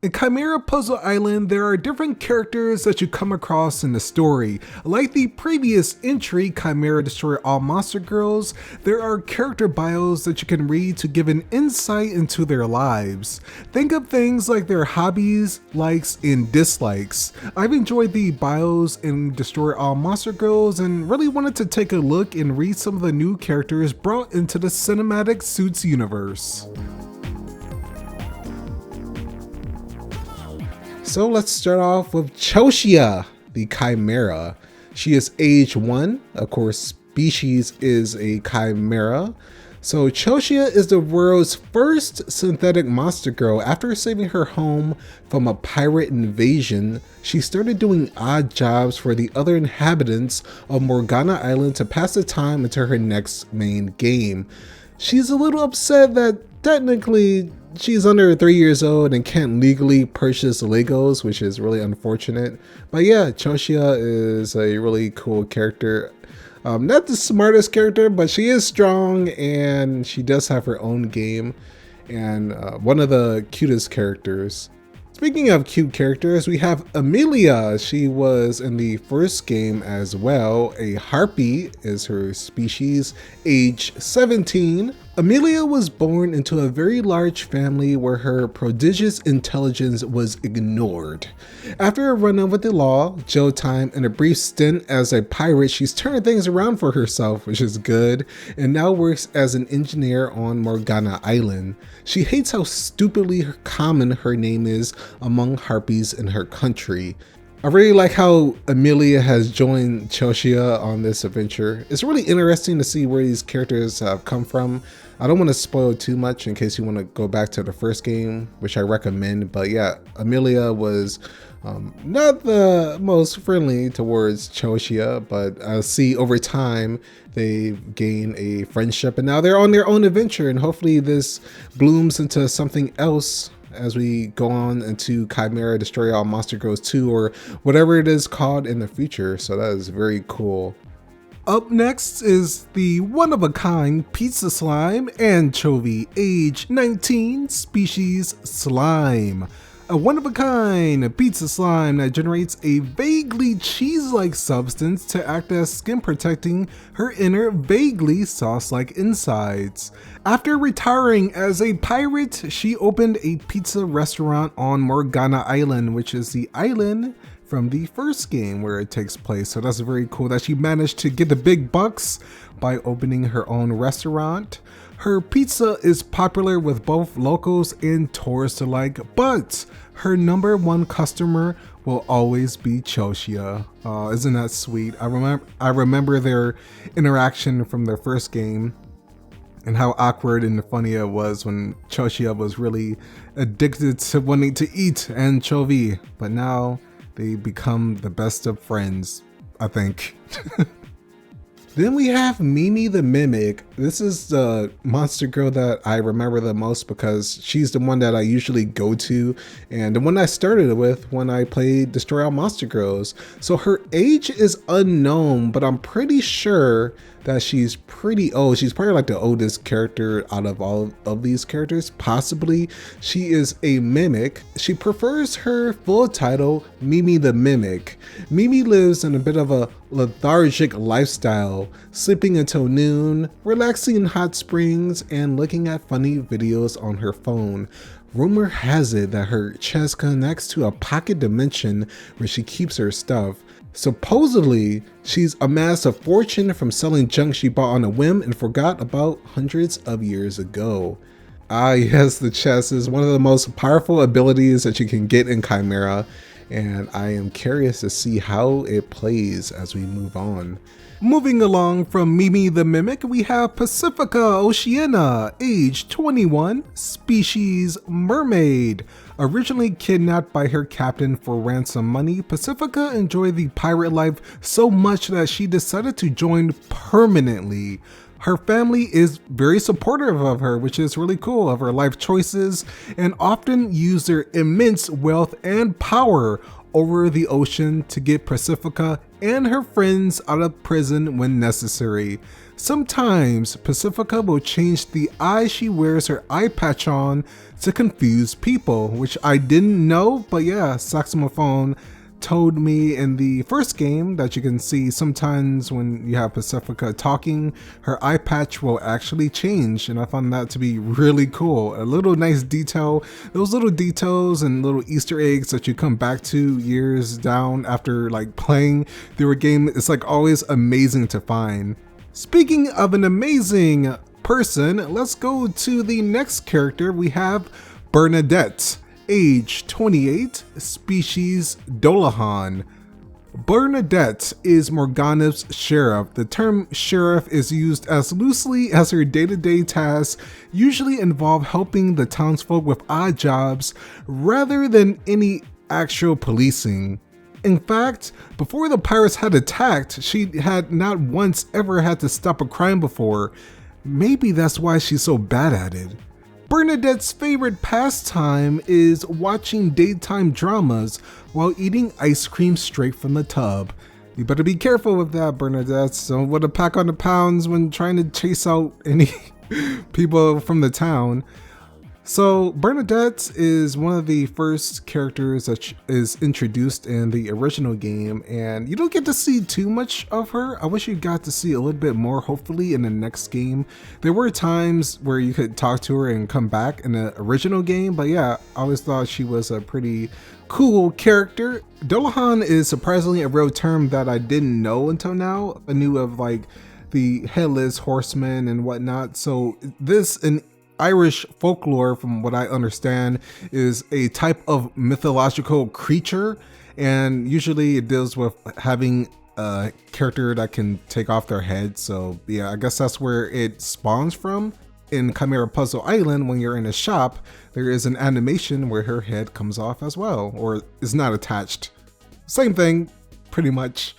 In Khimera Puzzle Island, there are different characters that you come across in the story. Like the previous entry, Chimera Destroy All Monster Girls, there are character bios that you can read to give an insight into their lives. Think of things like their hobbies, likes, and dislikes. I've enjoyed the bios in Destroy All Monster Girls and really wanted to take a look and read some of the new characters brought into the cinematic Suits universe. So let's start off with Chelshia the Chimera. She is age 1, of course species is a chimera. So Chelshia is the world's first synthetic monster girl. After saving her home from a pirate invasion, she started doing odd jobs for the other inhabitants of Morgana Island to pass the time until her next main game. She's a little upset that technically she's under 3 years old and can't legally purchase Legos, which is really unfortunate. But yeah, Chelshia is a really cool character. Not the smartest character, but she is strong and she does have her own game and one of the cutest characters. Speaking of cute characters, we have Amelia. She was in the first game as well. A harpy is her species, age 17. Amelia was born into a very large family where her prodigious intelligence was ignored. After a run-in with the law, jail time, and a brief stint as a pirate, she's turned things around for herself, which is good, and now works as an engineer on Morgana Island. She hates how stupidly common her name is among harpies in her country. I really like how Amelia has joined Chelshia on this adventure. It's really interesting to see where these characters have come from. I don't want to spoil too much in case you want to go back to the first game, which I recommend. But yeah, Amelia was not the most friendly towards Chelshia, but I see over time they've gained a friendship and now they're on their own adventure, and hopefully this blooms into something else as we go on into Chimera Destroy All Monster Girls 2 or whatever it is called in the future. So that is very cool. Up next is the one-of-a-kind pizza slime, Anchovi, age 19, species slime. A one-of-a-kind pizza slime that generates a vaguely cheese-like substance to act as skin protecting her inner vaguely sauce-like insides. After retiring as a pirate, she opened a pizza restaurant on Morgana Island, which is the island from the first game where it takes place. So that's very cool that she managed to get the big bucks by opening her own restaurant. Her pizza is popular with both locals and tourists alike, but her number one customer will always be Chelshia. Isn't that sweet? I remember their interaction from their first game and how awkward and funny it was when Chelshia was really addicted to wanting to eat anchovy, but now they become the best of friends, I think. Then we have Mimi the Mimic. This is the monster girl that I remember the most because she's the one that I usually go to and the one I started with when I played Destroy All Monster Girls. So her age is unknown, but I'm pretty sure that she's pretty old. She's probably like the oldest character out of all of these characters, possibly. She is a mimic. She prefers her full title, Mimi the Mimic. Mimi lives in a bit of a lethargic lifestyle, sleeping until noon, relaxing in hot springs, and looking at funny videos on her phone. Rumor has it that her chest connects to a pocket dimension where she keeps her stuff. Supposedly, she's amassed a fortune from selling junk she bought on a whim and forgot about hundreds of years ago. Ah yes, the chest is one of the most powerful abilities that you can get in Chimera, and I am curious to see how it plays as we move on. Moving along from Mimi the Mimic, we have Pacifica Oceana, age 21, species mermaid. Originally kidnapped by her captain for ransom money, Pacifica enjoyed the pirate life so much that she decided to join permanently. Her family is very supportive of her, which is really cool, of her life choices, and often use their immense wealth and power over the ocean to get Pacifica and her friends out of prison when necessary. Sometimes Pacifica will change the eye she wears her eye patch on to confuse people, which I didn't know, but yeah, Saxophone told me in the first game that you can see sometimes when you have Pacifica talking, her eye patch will actually change, and I found that to be really cool. A little nice detail, those little details and little Easter eggs that you come back to years down after like playing through a game, it's like always amazing to find. Speaking of an amazing person, let's go to the next character. We have Bernadette, age 28, species Dullahan. Bernadette is Morgana's sheriff. The term sheriff is used as loosely as her day-to-day tasks usually involve helping the townsfolk with odd jobs rather than any actual policing. In fact, before the pirates had attacked, she had not once ever had to stop a crime before. Maybe that's why she's so bad at it. Bernadette's favorite pastime is watching daytime dramas while eating ice cream straight from the tub. You better be careful with that, Bernadette. Don't want to pack on the pounds when trying to chase out any people from the town. So Bernadette is one of the first characters that is introduced in the original game, and you don't get to see too much of her. I wish you got to see a little bit more, hopefully, in the next game. There were times where you could talk to her and come back in the original game, but yeah, I always thought she was a pretty cool character. Dullahan is surprisingly a real term that I didn't know until now. I knew of like the headless horseman and whatnot. So this in Irish folklore, from what I understand, is a type of mythological creature, and usually it deals with having a character that can take off their head. So yeah, I guess that's where it spawns from. In Khimera Puzzle Island, when you're in a shop, there is an animation where her head comes off as well, or is not attached. Same thing, pretty much.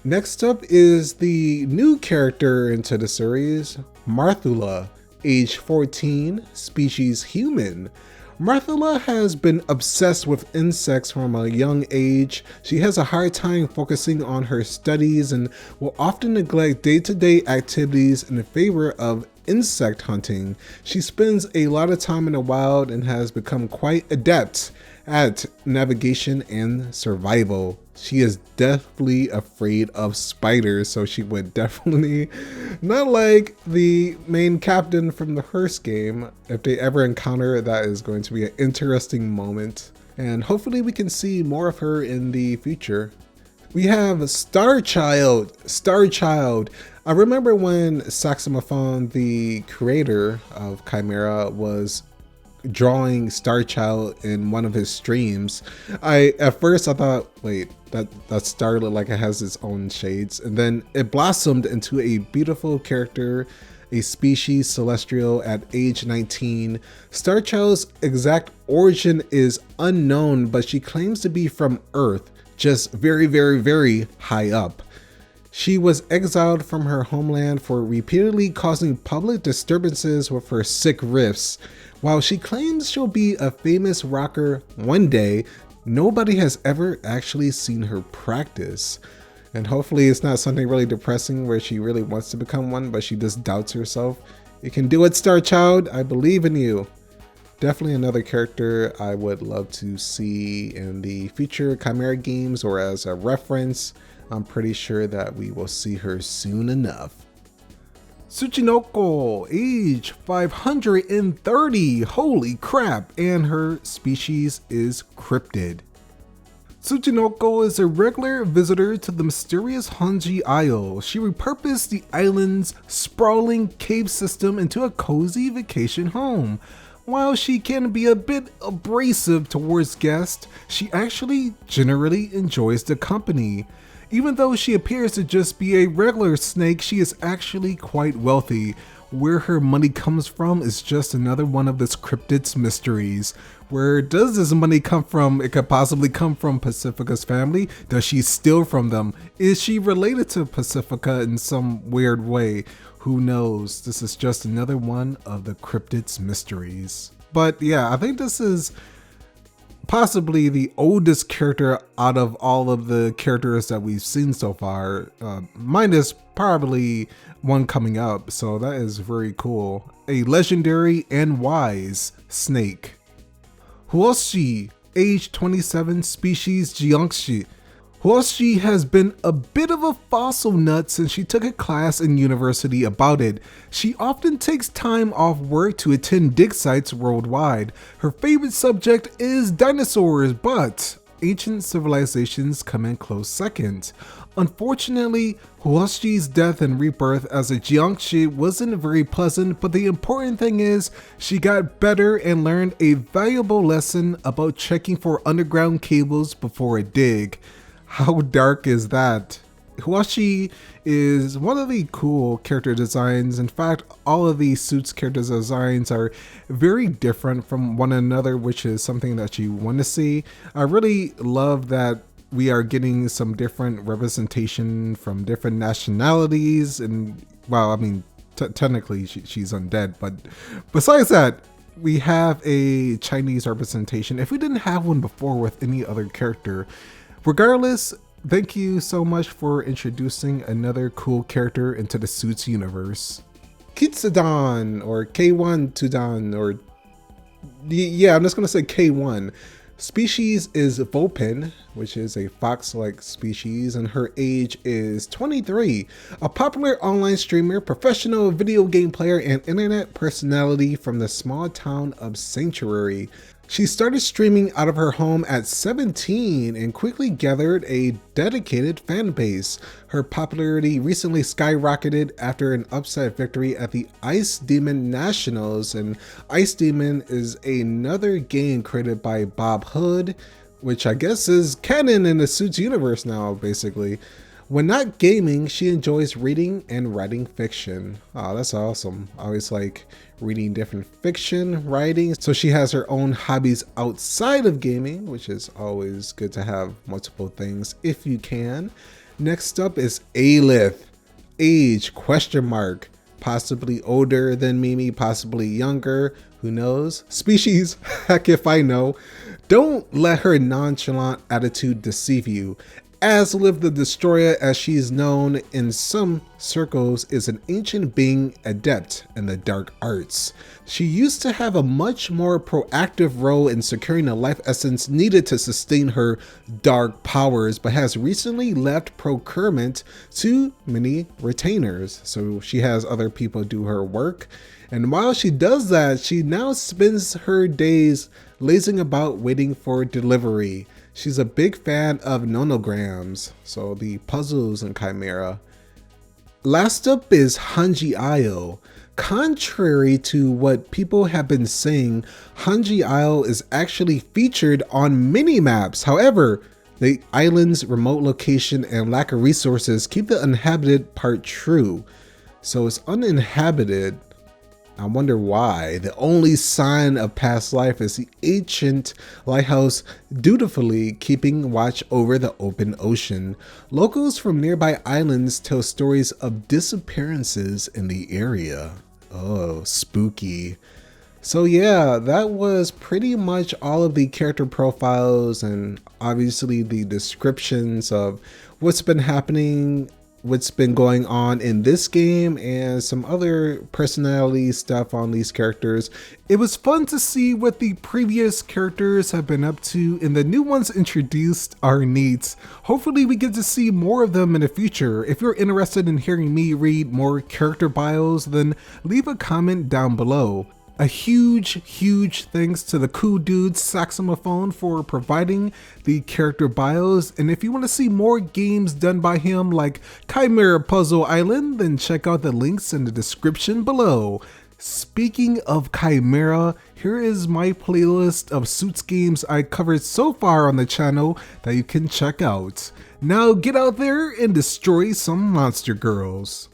Next up is the new character into the series, Marthula, age 14, species human. Marthula has been obsessed with insects from a young age. She has a hard time focusing on her studies and will often neglect day-to-day activities in favor of insect hunting. She spends a lot of time in the wild and has become quite adept at navigation and survival. She is deathly afraid of spiders, so she would definitely not like the main captain from the first game. If they ever encounter, that is going to be an interesting moment, and hopefully we can see more of her in the future. We have Starchild. I remember when Saxophone, the creator of Khimera, was drawing Starchild in one of his streams. At first I thought, wait, that star looked like it has its own shades, and then it blossomed into a beautiful character, a species celestial at age 19. Starchild's exact origin is unknown, but she claims to be from Earth, just very, very, very high up. She was exiled from her homeland for repeatedly causing public disturbances with her sick riffs. While she claims she'll be a famous rocker one day, nobody has ever actually seen her practice. And hopefully it's not something really depressing where she really wants to become one, but she just doubts herself. You can do it, Starchild. I believe in you. Definitely another character I would love to see in the future Khimera games, or as a reference. I'm pretty sure that we will see her soon enough. Tsuchinoko, age 530, holy crap, and her species is cryptid. Tsuchinoko is a regular visitor to the mysterious Hanjie Isle. She repurposed the island's sprawling cave system into a cozy vacation home. While she can be a bit abrasive towards guests, she actually generally enjoys the company. Even though she appears to just be a regular snake, she is actually quite wealthy. Where her money comes from is just another one of this cryptid's mysteries. Where does this money come from? It could possibly come from Pacifica's family. Does she steal from them? Is she related to Pacifica in some weird way? Who knows? This is just another one of the cryptid's mysteries. But yeah, I think this is possibly the oldest character out of all of the characters that we've seen so far, minus probably one coming up, so that is very cool. A legendary and wise snake. Huashi, age 27, species Jiangshi. Huashi has been a bit of a fossil nut since she took a class in university about it. She often takes time off work to attend dig sites worldwide. Her favorite subject is dinosaurs, but ancient civilizations come in close second. Unfortunately, Huashi's death and rebirth as a Jiangshi wasn't very pleasant, but the important thing is she got better and learned a valuable lesson about checking for underground cables before a dig. How dark is that? Huashi is one of the cool character designs. In fact, all of the suits character designs are very different from one another, which is something that you want to see. I really love that we are getting some different representation from different nationalities, and well, I mean, technically she's undead, but besides that, we have a Chinese representation if we didn't have one before with any other character. Regardless, thank you so much for introducing another cool character into the Suits universe. K1tsudon or K1tsudon, or yeah, I'm just gonna say K1. Species is Vulpin, which is a fox-like species, and her age is 23. A popular online streamer, professional video game player, and internet personality from the small town of Sanctuary. She started streaming out of her home at 17 and quickly gathered a dedicated fan base. Her popularity recently skyrocketed after an upset victory at the Ice Demon Nationals, and Ice Demon is another game created by Bob Hood, which I guess is canon in the Suits universe now, basically. When not gaming, she enjoys reading and writing fiction. Oh, that's awesome. I always like reading different fiction, writing. So she has her own hobbies outside of gaming, which is always good to have multiple things if you can. Next up is Aylith. Age, ? Possibly older than Mimi, possibly younger. Who knows? Species, heck if I know. Don't let her nonchalant attitude deceive you. Aylith the Destroyer, as she's known in some circles, is an ancient being adept in the dark arts. She used to have a much more proactive role in securing the life essence needed to sustain her dark powers, but has recently left procurement to many retainers. So she has other people do her work. And while she does that, she now spends her days lazing about waiting for delivery. She's a big fan of nonograms, so the puzzles in Khimera. Last up is Hanjie. Contrary to what people have been saying, Hanjie is actually featured on mini-maps. However, the island's remote location and lack of resources keep the uninhabited part true. So it's uninhabited. I wonder why. The only sign of past life is the ancient lighthouse dutifully keeping watch over the open ocean. Locals from nearby islands tell stories of disappearances in the area. Oh, spooky. So yeah, that was pretty much all of the character profiles and obviously the descriptions of what's been happening, what's been going on in this game, and some other personality stuff on these characters. It was fun to see what the previous characters have been up to, and the new ones introduced are neat. Hopefully we get to see more of them in the future. If you're interested in hearing me read more character bios, then leave a comment down below. A huge thanks to the cool dude Saxophone for providing the character bios, and if you want to see more games done by him like Khimera Puzzle Island, then check out the links in the description below. Speaking of Khimera, here is my playlist of Suits games I covered so far on the channel that you can check out. Now get out there and destroy some monster girls.